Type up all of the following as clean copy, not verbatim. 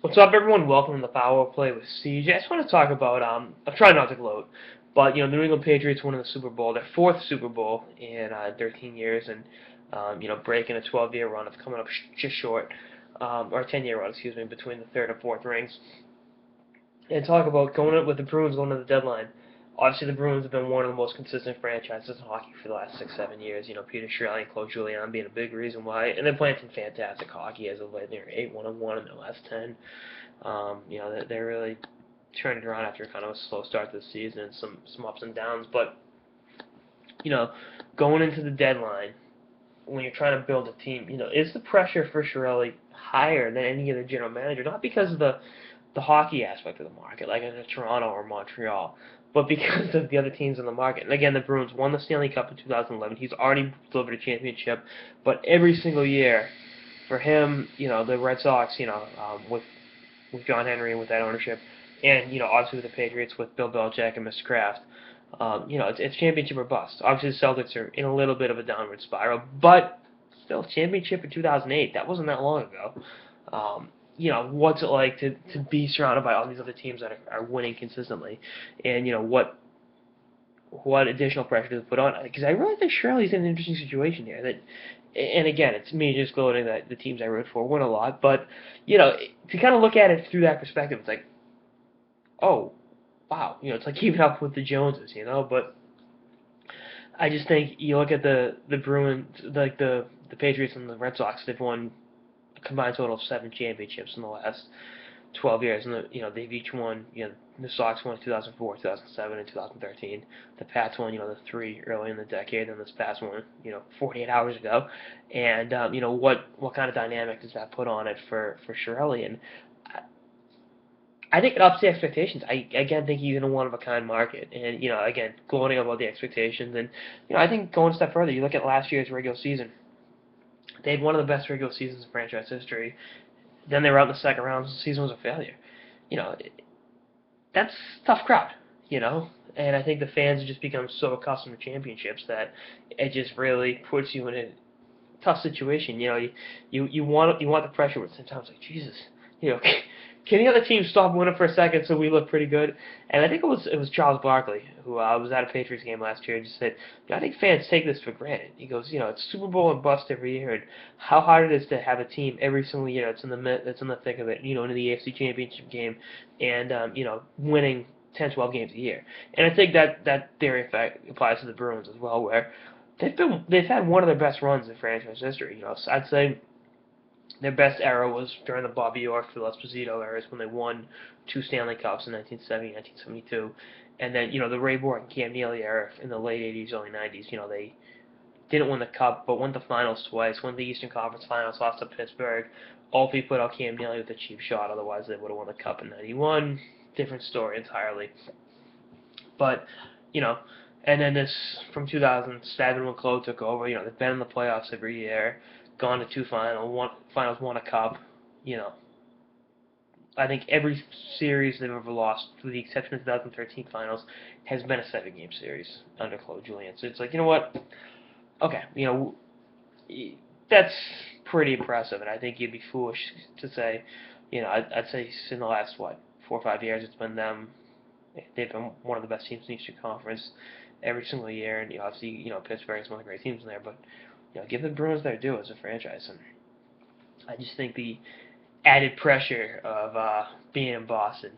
What's up, everyone? Welcome to the Power Play with CJ. I just want to talk about, I'm trying not to gloat, but, the New England Patriots winning the Super Bowl, their fourth Super Bowl in 13 years, and, breaking a 12-year run of coming up just short, or a 10-year run, excuse me, between the third and fourth rings. And talk about going up with the Bruins going to the deadline. Obviously, the Bruins have been one of the most consistent franchises in hockey for the last 6, 7 years. Peter Chiarelli and Claude Julien being a big reason why, and they're playing some fantastic hockey as of late. They're 8-1-1 in their last 10. They're really turning around after kind of a slow start to the season and some ups and downs. But you know, going into the deadline, when you're trying to build a team, is the pressure for Chiarelli higher than any other general manager? Not because of the hockey aspect of the market, like in Toronto or Montreal, but because of the other teams in the market. And again, the Bruins won the Stanley Cup in 2011. He's already delivered a championship, but every single year for him, the Red Sox, with John Henry and with that ownership, and obviously with the Patriots with Bill Belichick and Mr. Kraft. It's championship or bust. Obviously, the Celtics are in a little bit of a downward spiral, but still, championship in 2008. That wasn't that long ago. What's it like to be surrounded by all these other teams that are winning consistently, and what additional pressure does it put on? Because I really think Shirley's in an interesting situation here. And again, it's me just gloating that the teams I root for win a lot, but to kind of look at it through that perspective, it's like, oh, wow, it's like keeping up with the Joneses, But I just think you look at the Bruins, like the Patriots and the Red Sox, they've won a combined total of 7 championships in the last 12 years, and they've each won. The Sox won in 2004, 2007, and 2013. The Pats won, the three early in the decade, and this past one, 48 hours ago. And what kind of dynamic does that put on it for Chiarelli? And I think it ups the expectations. I again think he's in a one of a kind market, and again gloating about the expectations. And I think going a step further, you look at last year's regular season. They had one of the best regular seasons in franchise history. Then they were out in the second round. The season was a failure. You know, that's a tough crowd. And I think the fans have just become so accustomed to championships that it just really puts you in a tough situation. You want the pressure, but sometimes like Jesus, you know, can the other team stop winning for a second so we look pretty good? And I think it was Charles Barkley who was at a Patriots game last year and just said, I think fans take this for granted. He goes, it's Super Bowl and bust every year, and how hard it is to have a team every single year that's in the thick of it, in the AFC Championship game, and winning 10, 12 games a year. And I think that theory effect applies to the Bruins as well, where they've had one of their best runs in franchise history. So I'd say their best era was during the Bobby Orr, Phil Esposito eras when they won 2 Stanley Cups in 1970, 1972, and then the Ray Bork and Cam Neely era in the late '80s, early '90s. They didn't win the Cup, but won the finals twice, won the Eastern Conference Finals, lost to Pittsburgh. All three put out Cam Neely with a cheap shot, otherwise they would have won the Cup in '91. Different story entirely. But you know, and then this from 2007 when Claude took over. They've been in the playoffs every year, gone to finals, won a cup. You know, I think every series they've ever lost, with the exception of the 2013 finals, has been a 7-game series under Claude Julien. So it's like, you know what? Okay, that's pretty impressive, and I think you'd be foolish to say, I'd say in the last 4 or 5 years, it's been them. They've been one of the best teams in the Eastern Conference every single year, and obviously, Pittsburgh is one of the great teams in there. But give the Bruins their due as a franchise, and I just think the added pressure of being in Boston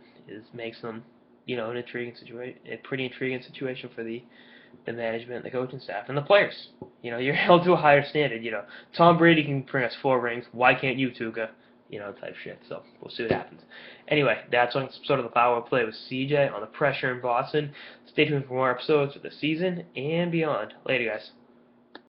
makes them, an intriguing situation, a pretty intriguing situation for the management, the coaching staff, and the players. You're held to a higher standard. Tom Brady can bring us 4 rings. Why can't you, Tuca? Type shit. So we'll see what happens. Anyway, that's on episode of the Power Play with CJ on the pressure in Boston. Stay tuned for more episodes for the season and beyond. Later, guys.